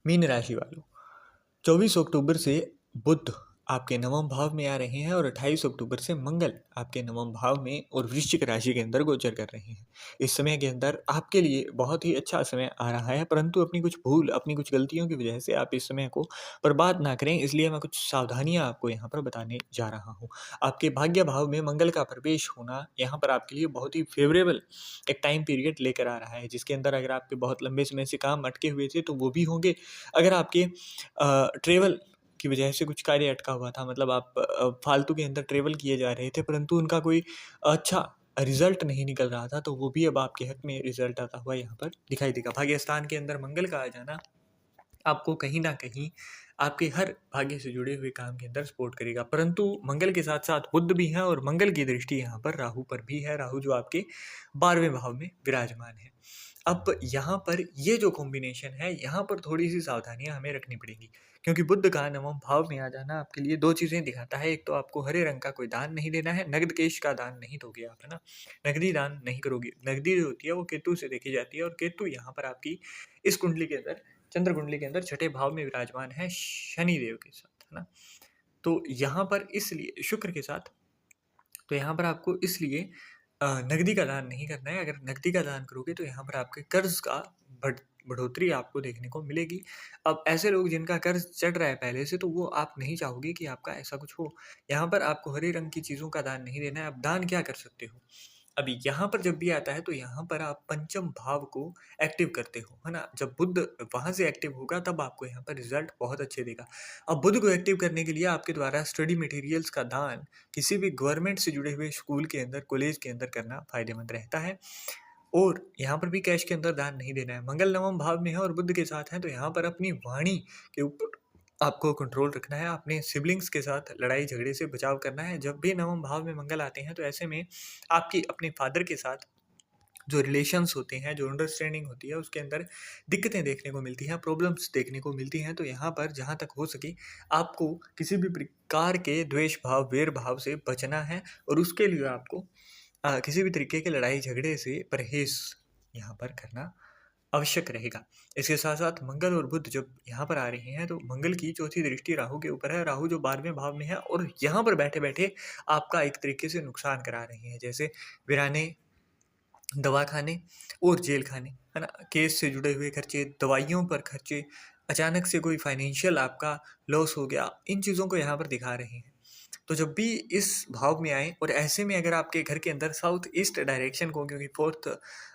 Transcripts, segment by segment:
Mean राशि वालों, 24 अक्टूबर से बुध आपके नवम भाव में आ रहे हैं और 28 अक्टूबर से मंगल आपके नवम भाव में और वृश्चिक राशि के अंदर गोचर कर रहे हैं। इस समय के अंदर आपके लिए बहुत ही अच्छा समय आ रहा है, परंतु अपनी कुछ भूल, अपनी कुछ गलतियों की वजह से आप इस समय को बर्बाद ना करें, इसलिए मैं कुछ सावधानियां आपको यहाँ पर बताने जा रहा हूँ। आपके भाग्य भाव में मंगल का प्रवेश होना यहाँ पर आपके लिए बहुत ही फेवरेबल एक टाइम पीरियड लेकर आ रहा है, जिसके अंदर अगर आपके बहुत लंबे समय से काम अटके हुए थे तो वो भी होंगे। अगर आपके ट्रेवल की वजह से कुछ कार्य अटका हुआ था, मतलब आप फालतू के अंदर ट्रेवल किए जा रहे थे परंतु उनका कोई अच्छा रिजल्ट नहीं निकल रहा था, तो वो भी अब आपके हक में रिजल्ट आता हुआ यहाँ पर दिखाई देगा। भाग्य स्थान के अंदर मंगल का आ जाना आपको कहीं न कहीं आपके हर भाग्य से जुड़े हुए काम के अंदर सपोर्ट करेगा। परंतु मंगल के साथ-साथ बुध भी है और मंगल की दृष्टि यहाँ पर राहु पर भी है, राहु जो आपके 12वें भाव में विराजमान है। अब यहाँ पर ये जो कॉम्बिनेशन है, यहाँ पर थोड़ी-सी सावधानियाँ हमें रखनी पड़ेंगी, क्योंकि बुध का नवम भाव में आ जाना आपके लिए 2 चीज़ें दिखाता है। एक तो आपको हरे रंग का कोई दान नहीं देना है, नगद केश का दान नहीं दोगे आप, है ना? नकदी दान नहीं करोगे। नकदी जो होती है वो केतु से देखी जाती है और केतु यहाँ पर आपकी इस कुंडली के अंदर, चंद्र कुंडली के अंदर छठे भाव में विराजमान है शनि देव के साथ, है ना? तो यहाँ पर इसलिए शुक्र के साथ, तो यहाँ पर आपको इसलिए नकदी का दान नहीं करना है। अगर नकदी का दान करोगे तो यहाँ पर आपके कर्ज का बढ़ बढ़ोतरी आपको देखने को मिलेगी। अब ऐसे लोग जिनका कर्ज चढ़ रहा है पहले से, तो वो आप नहीं चाहोगे कि आपका ऐसा कुछ हो। यहाँ पर आपको हरे रंग की चीज़ों का दान नहीं देना है। आप दान क्या कर सकते हो? अभी यहाँ पर जब भी आता है तो यहाँ पर आप पंचम भाव को एक्टिव करते हो, है ना? जब बुध वहाँ से एक्टिव होगा तब आपको यहाँ पर रिजल्ट बहुत अच्छे देगा। अब बुध को एक्टिव करने के लिए आपके द्वारा स्टडी मटेरियल्स का दान किसी भी गवर्नमेंट से जुड़े हुए स्कूल के अंदर, कॉलेज के अंदर करना फ़ायदेमंद रहता है। और यहाँ पर भी कैश के अंदर दान नहीं देना है। मंगल नवम भाव में है और बुध के साथ है, तो यहाँ पर अपनी वाणी के ऊपर आपको कंट्रोल रखना है। अपने सिबलिंग्स के साथ लड़ाई झगड़े से बचाव करना है। जब भी नवम भाव में मंगल आते हैं तो ऐसे में आपकी अपने फादर के साथ जो रिलेशंस होते हैं, जो अंडरस्टैंडिंग होती है, उसके अंदर दिक्कतें देखने को मिलती हैं, प्रॉब्लम्स देखने को मिलती हैं। तो यहाँ पर जहाँ तक हो सके आपको किसी भी प्रकार के द्वेष भाव, वैर भाव से बचना है और उसके लिए आपको किसी भी तरीके के लड़ाई झगड़े से परहेज़ यहाँ पर करना आवश्यक रहेगा। इसके साथ-साथ मंगल और बुध जब यहाँ पर आ रहे हैं, तो मंगल की चौथी दृष्टि राहु के ऊपर है, राहु जो 12वें भाव में है और यहाँ पर बैठे-बैठे आपका एक तरीके से नुकसान करा रहे हैं। जैसे वीराने, दवा खाने और जेल खाने, है ना? केस से जुड़े हुए खर्चे, दवाइयों पर खर्चे, अचानक से कोई फाइनेंशियल आपका लॉस हो गया, इन चीज़ों को यहाँ पर दिखा रहे हैं। तो जब भी इस भाव में आए और ऐसे में अगर आपके घर के अंदर साउथ ईस्ट डायरेक्शन को, क्योंकि फोर्थ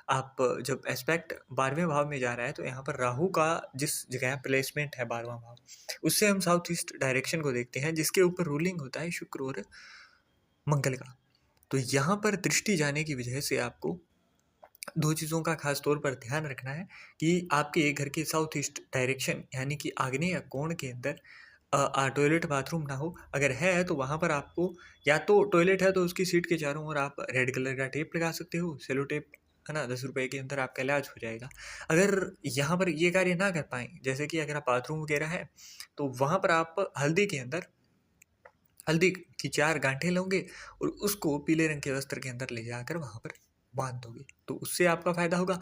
आप जब एस्पेक्ट 12वें भाव में जा रहा है तो यहाँ पर राहु का जिस जगह प्लेसमेंट है 12वां भाव, उससे हम साउथ ईस्ट डायरेक्शन को देखते हैं, जिसके ऊपर रूलिंग होता है शुक्र और मंगल का। तो यहाँ पर दृष्टि जाने की वजह से आपको दो चीज़ों का खास तौर पर ध्यान रखना है कि आपके घर के साउथ ईस्ट डायरेक्शन यानी कि आग्नेय कोण के अंदर टॉयलेट बाथरूम ना हो। अगर है तो वहाँ पर आपको, या तो टॉयलेट है तो उसकी सीट के चारों ओर आप रेड कलर का टेप लगा सकते हो, सेलो टेप, है ना? 10 रुपए के अंदर आपका इलाज हो जाएगा। अगर यहाँ पर ये कार्य ना कर पाएँ, जैसे कि अगर आप बाथरूम वगैरह है, तो वहाँ पर आप हल्दी के अंदर हल्दी की 4 गांठें लोगे और उसको पीले रंग के वस्त्र के अंदर ले जाकर वहाँ पर बाँध दोगे, तो उससे आपका फ़ायदा होगा।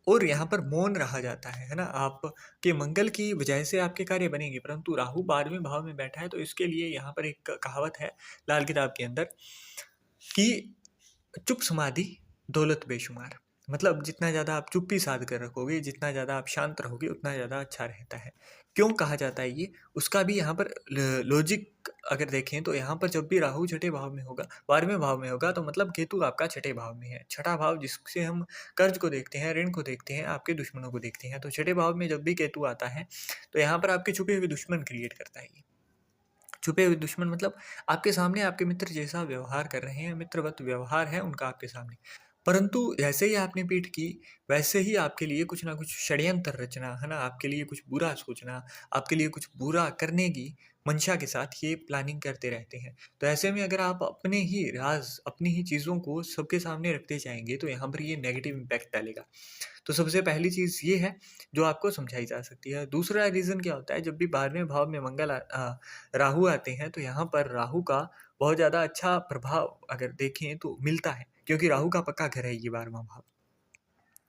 और यहाँ पर मौन रहा जाता है ना? आपके मंगल की वजह से आपके कार्य बनेंगे, परंतु राहु 12वें भाव में बैठा है, तो इसके लिए यहाँ पर एक कहावत है लाल किताब के अंदर कि चुप समाधि दौलत बेशुमार। मतलब जितना ज़्यादा आप चुप्पी साध कर रखोगे, जितना ज़्यादा आप शांत रहोगे, उतना ज़्यादा अच्छा रहता है। क्यों कहा जाता है ये? उसका भी यहाँ पर लॉजिक अगर देखें तो यहाँ पर जब भी राहु छठे भाव में होगा, 12वें भाव में होगा, तो मतलब केतु आपका छठे भाव में है। छठा भाव जिससे हम कर्ज को देखते हैं, ऋण को देखते हैं, आपके दुश्मनों को देखते हैं। तो छठे भाव में जब भी केतु आता है, तो यहाँ पर आपके छुपे हुए दुश्मन क्रिएट करता है ये। छुपे हुए दुश्मन मतलब आपके सामने आपके मित्र जैसा व्यवहार कर रहे हैं, मित्रवत व्यवहार है उनका आपके सामने। परंतु जैसे ही आपने पीठ की, वैसे ही आपके लिए कुछ ना कुछ षड्यंत्र रचना, है ना? आपके लिए कुछ बुरा सोचना, आपके लिए कुछ बुरा करने की मंशा के साथ ये प्लानिंग करते रहते हैं। तो ऐसे में अगर आप अपने ही राज़, अपनी ही चीज़ों को सबके सामने रखते जाएँगे, तो यहाँ पर ये नेगेटिव इम्पैक्ट डालेगा। तो सबसे पहली चीज़ ये है जो आपको समझाई जा सकती है। दूसरा रीज़न क्या होता है, जब भी 12वें भाव में राहु आते हैं, तो यहाँ पर राहु का बहुत ज़्यादा अच्छा प्रभाव अगर देखें तो मिलता है, क्योंकि राहु का पक्का घर है ये 12वां भाव।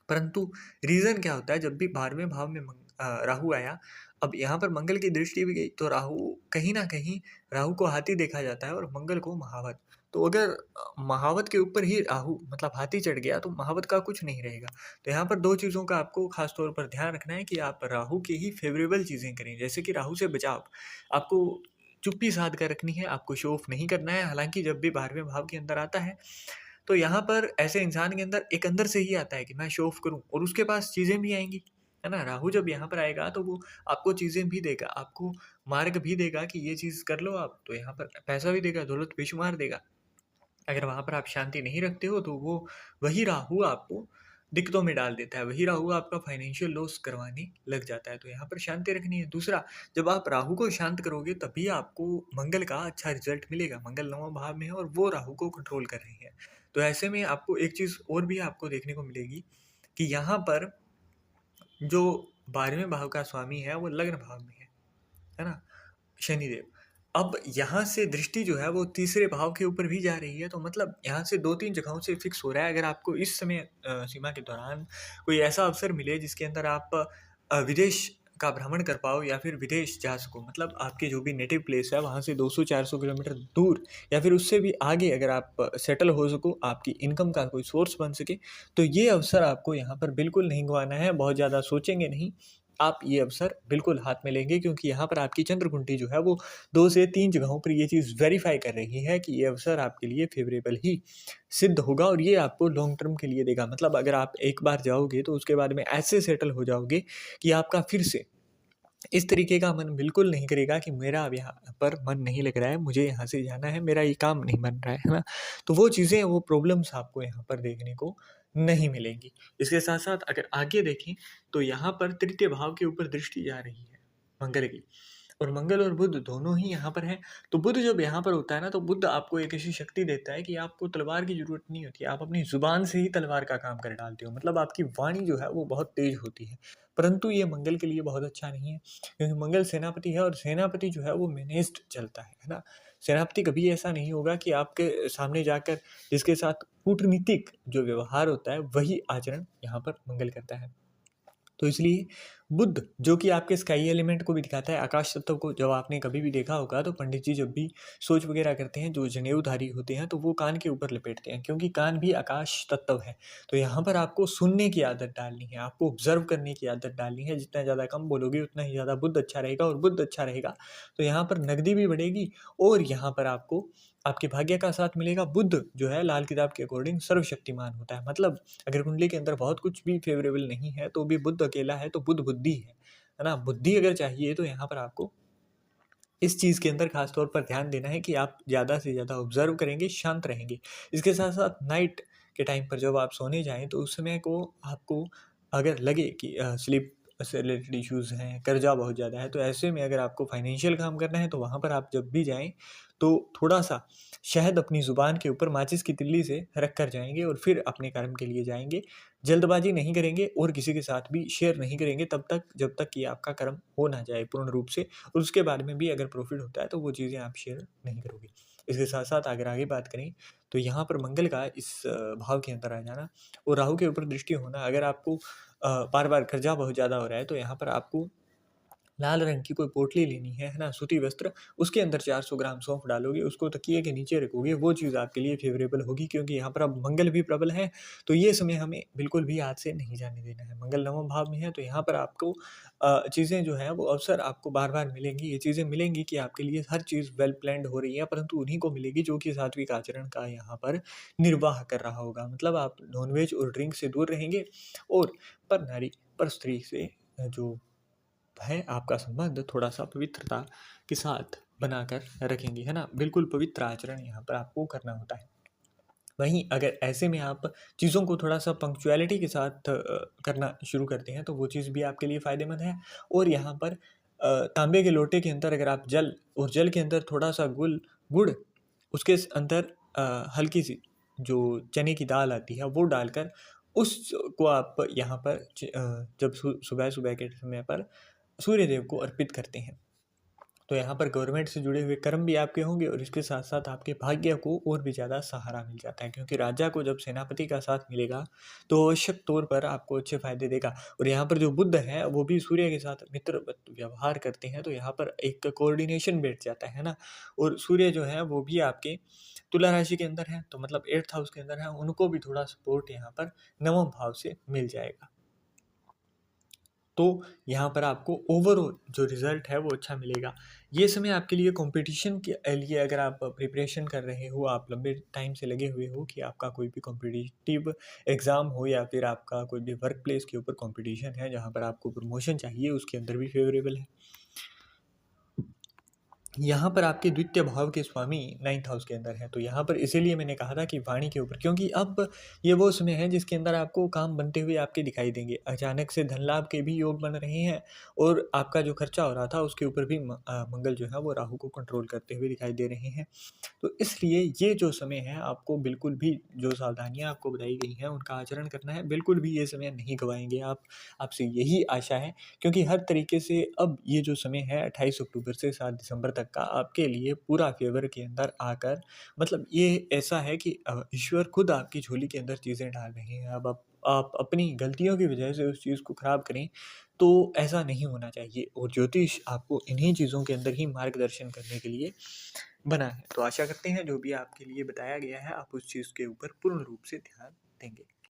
परंतु रीज़न क्या होता है, जब भी 12वें भाव में राहु आया, अब यहाँ पर मंगल की दृष्टि भी गई तो राहु कहीं न कहीं, राहु को हाथी देखा जाता है और मंगल को महावत। तो अगर महावत के ऊपर ही राहु मतलब हाथी चढ़ गया तो महावत का कुछ नहीं रहेगा। तो यहाँ पर 2 चीज़ों का आपको ख़ास तौर पर ध्यान रखना है कि आप राहु की ही फ़ेवरेबल चीज़ें करें। जैसे कि राहु से बचाव, आपको चुप्पी साध कर रखनी है, आपको शो ऑफ नहीं करना है। हालाँकि जब भी 12वें भाव के अंदर आता है, तो यहाँ पर ऐसे इंसान के अंदर एक अंदर से ही आता है कि मैं शो ऑफ करूँ और उसके पास चीज़ें भी आएँगी, है ना? राहु जब यहाँ पर आएगा तो वो आपको चीज़ें भी देगा, आपको मार्ग भी देगा कि ये चीज़ कर लो आप, तो यहाँ पर पैसा भी देगा, दौलत बेशुमार देगा। अगर वहाँ पर आप शांति नहीं रखते हो तो वो वही राहु आपको दिक्कतों में डाल देता है, वही राहु आपका फाइनेंशियल लॉस करवाने लग जाता है। तो यहाँ पर शांति रखनी है। दूसरा, जब आप राहु को शांत करोगे तभी आपको मंगल का अच्छा रिजल्ट मिलेगा। मंगल 9वें भाव में है और वो राहु को कंट्रोल कर रही है। तो ऐसे में आपको एक चीज़ और भी आपको देखने को मिलेगी कि यहाँ पर जो 12वें भाव का स्वामी है वो लग्न भाव में है ना? शनिदेव। अब यहाँ से दृष्टि जो है वो तीसरे भाव के ऊपर भी जा रही है, तो मतलब यहाँ से 2-3 जगहों से फिक्स हो रहा है। अगर आपको इस समय सीमा के दौरान कोई ऐसा अवसर मिले जिसके अंदर आप विदेश का भ्रमण कर पाओ या फिर विदेश जा सको, मतलब आपके जो भी नेटिव प्लेस है वहाँ से 200-400 किलोमीटर दूर या फिर उससे भी आगे अगर आप सेटल हो सको, आपकी इनकम का कोई सोर्स बन सके, तो ये अवसर आपको यहाँ पर बिल्कुल नहीं गँवाना है। बहुत ज़्यादा सोचेंगे नहीं, आप ये अवसर बिल्कुल हाथ में लेंगे, क्योंकि यहाँ पर आपकी चंद्र कुंडी जो है वो 2 से 3 जगहों पर ये चीज़ वेरीफ़ाई कर रही है कि ये अवसर आपके लिए फ़ेवरेबल ही सिद्ध होगा और ये आपको लॉन्ग टर्म के लिए देगा। मतलब अगर आप एक बार जाओगे तो उसके बाद में ऐसे सेटल हो जाओगे कि आपका फिर से इस तरीके का मन बिल्कुल नहीं करेगा कि मेरा अब यहाँ पर मन नहीं लग रहा है, मुझे यहाँ से जाना है, मेरा ये काम नहीं बन रहा है ना? तो वो चीज़ें, वो प्रॉब्लम्स आपको यहाँ पर देखने को नहीं मिलेंगी। इसके साथ-साथ अगर आगे देखें तो यहाँ पर तृतीय भाव के ऊपर दृष्टि जा रही है मंगल की। और मंगल और बुध दोनों ही यहाँ पर हैं। तो बुध जब यहाँ पर होता है ना, तो बुध आपको एक ऐसी शक्ति देता है कि आपको तलवार की ज़रूरत नहीं होती है। आप अपनी ज़ुबान से ही तलवार का काम कर डालते हो। मतलब आपकी वाणी जो है वो बहुत तेज़ होती है। परंतु ये मंगल के लिए बहुत अच्छा नहीं है, क्योंकि मंगल सेनापति है और सेनापति जो है वो मैनेज्ड चलता है ना? सेनापति कभी ऐसा नहीं होगा कि आपके सामने जाकर जिसके साथ कूटनीतिक जो व्यवहार होता है वही आचरण यहाँ पर मंगल करता है। तो इसलिए बुध जो कि आपके स्काई एलिमेंट को भी दिखाता है, आकाश तत्व को जब आपने कभी भी देखा होगा तो पंडित जी जब भी सोच वगैरह करते हैं, जो जनेऊधारी होते हैं तो वो कान के ऊपर लपेटते हैं, क्योंकि कान भी आकाश तत्व है। तो यहाँ पर आपको सुनने की आदत डालनी है, आपको ऑब्जर्व करने की आदत डालनी है। जितना ज़्यादा कम बोलोगे उतना ही ज़्यादा बुध अच्छा रहेगा, और बुध अच्छा रहेगा तो यहाँ पर नकदी भी बढ़ेगी और यहाँ पर आपको आपके भाग्य का साथ मिलेगा। बुध जो है लाल किताब के अकॉर्डिंग सर्वशक्तिमान होता है। मतलब अगर कुंडली के अंदर बहुत कुछ भी फेवरेबल नहीं है तो भी बुध अकेला है तो बुध बुद्धि है ना? बुद्धि अगर चाहिए तो यहाँ पर आपको इस चीज़ के अंदर खास तौर पर ध्यान देना है कि आप ज़्यादा से ज़्यादा ऑब्जर्व करेंगे, शांत रहेंगे। इसके साथ-साथ नाइट के टाइम पर जब आप सोने जाएँ तो उस समय को आपको अगर लगे कि स्लीप से रिलेटेड इश्यूज़ हैं, कर्जा बहुत ज़्यादा है, तो ऐसे में अगर आपको फाइनेंशियल काम करना है तो वहाँ पर आप जब भी जाएँ तो थोड़ा-सा शहद अपनी ज़ुबान के ऊपर माचिस की तिल्ली से रख कर जाएँगे और फिर अपने कर्म के लिए जाएँगे। जल्दबाज़ी नहीं करेंगे और किसी के साथ भी शेयर नहीं करेंगे तब तक जब तक कि आपका कर्म हो ना जाए पूर्ण रूप से, और उसके बाद में भी अगर प्रॉफ़िट होता है तो वो चीज़ें आप शेयर नहीं करोगे। इसके साथ-साथ अगर आगे बात करें तो यहाँ पर मंगल का इस भाव के अंदर आ जाना और राहु के ऊपर दृष्टि होना, अगर आपको बार-बार कर्जा बहुत ज़्यादा हो रहा है तो यहाँ पर आपको लाल रंग की कोई पोटली लेनी है ना? सूती वस्त्र, उसके अंदर 400 ग्राम सौंफ डालोगे, उसको तकिए के नीचे रखोगे, वो चीज़ आपके लिए फ़ेवरेबल होगी, क्योंकि यहाँ पर अब मंगल भी प्रबल है, तो ये समय हमें बिल्कुल भी हाथ से नहीं जाने देना है। मंगल 9वें भाव में है, तो यहाँ पर आपको चीज़ें जो हैं वो अवसर आपको बार-बार मिलेंगी। ये चीज़ें मिलेंगी कि आपके लिए हर चीज़ वेल प्लान्ड हो रही है, परंतु उन्हीं को मिलेगी जो कि सात्विक आचरण का यहाँ पर निर्वाह कर रहा होगा। मतलब आप नॉन-वेज और ड्रिंक से दूर रहेंगे और पर नारी, पर स्त्री से जो है आपका संबंध थोड़ा-सा पवित्रता के साथ बनाकर रखेंगे, है ना? बिल्कुल पवित्र आचरण यहाँ पर आपको करना होता है। वहीं अगर ऐसे में आप चीज़ों को थोड़ा-सा पंक्चुअलिटी के साथ करना शुरू करते हैं, तो वो चीज़ भी आपके लिए फ़ायदेमंद है। और यहाँ पर तांबे के लोटे के अंदर अगर आप जल और जल के अंदर थोड़ा-सा गुड़, उसके अंदर हल्की-सी जो चने की दाल आती है, वो डालकर उसको आप यहाँ पर जब सुबह-सुबह के समय पर सूर्य देव को अर्पित करते हैं। तो यहाँ पर गवर्नमेंट से जुड़े हुए कर्म भी आपके होंगे और इसके साथ साथ आपके भाग्य को और भी ज़्यादा सहारा मिल जाता है, क्योंकि राजा को जब सेनापति का साथ मिलेगा तो आवश्यक तौर पर आपको अच्छे फायदे देगा। और यहाँ पर जो बुध है वो भी सूर्य के साथ मित्रवत व्यवहार करते हैं, तो यहाँ पर एक कोऑर्डिनेशन बैठ जाता है ना। और सूर्य जो है वो भी आपके तुला राशि के अंदर है, तो मतलब 8th हाउस के अंदर है, उनको भी थोड़ा सपोर्ट यहाँ पर नवम भाव से मिल जाएगा। तो यहाँ पर आपको ओवरऑल जो रिज़ल्ट है वो अच्छा मिलेगा। ये समय आपके लिए कंपटीशन के लिए अगर आप प्रिपरेशन कर रहे हो, आप लंबे टाइम से लगे हुए हो कि आपका कोई भी कॉम्पिटिटिव एग्ज़ाम हो या फिर आपका कोई भी वर्क प्लेस के ऊपर कंपटीशन है जहाँ पर आपको प्रमोशन चाहिए, उसके अंदर भी फेवरेबल है। यहाँ पर आपके द्वितीय भाव के स्वामी 9th हाउस के अंदर है, तो यहाँ पर इसीलिए मैंने कहा था कि वाणी के ऊपर, क्योंकि अब ये वो समय है जिसके अंदर आपको काम बनते हुए आपके दिखाई देंगे। अचानक से धन लाभ के भी योग बन रहे हैं और आपका जो खर्चा हो रहा था उसके ऊपर भी मंगल जो है वो राहु को कंट्रोल करते हुए दिखाई दे रहे हैं। तो इसलिए ये जो समय है आपको बिल्कुल भी जो सावधानियाँ आपको बताई गई हैं उनका आचरण करना है, बिल्कुल भी ये समय नहीं गँवाएँगे आप, आपसे यही आशा है। क्योंकि हर तरीके से अब ये जो समय है 28 अक्टूबर से 7 दिसंबर तक का आपके लिए पूरा फ़ेवर के अंदर आकर, मतलब ये ऐसा है कि ईश्वर खुद आपकी झोली के अंदर चीज़ें डाल रहे हैं। अब आप अपनी गलतियों की वजह से उस चीज़ को ख़राब करें, तो ऐसा नहीं होना चाहिए। और ज्योतिष आपको इन्हीं चीज़ों के अंदर ही मार्गदर्शन करने के लिए बना है। तो आशा करते हैं जो भी आपके लिए बताया गया है आप उस चीज़ के ऊपर पूर्ण रूप से ध्यान देंगे।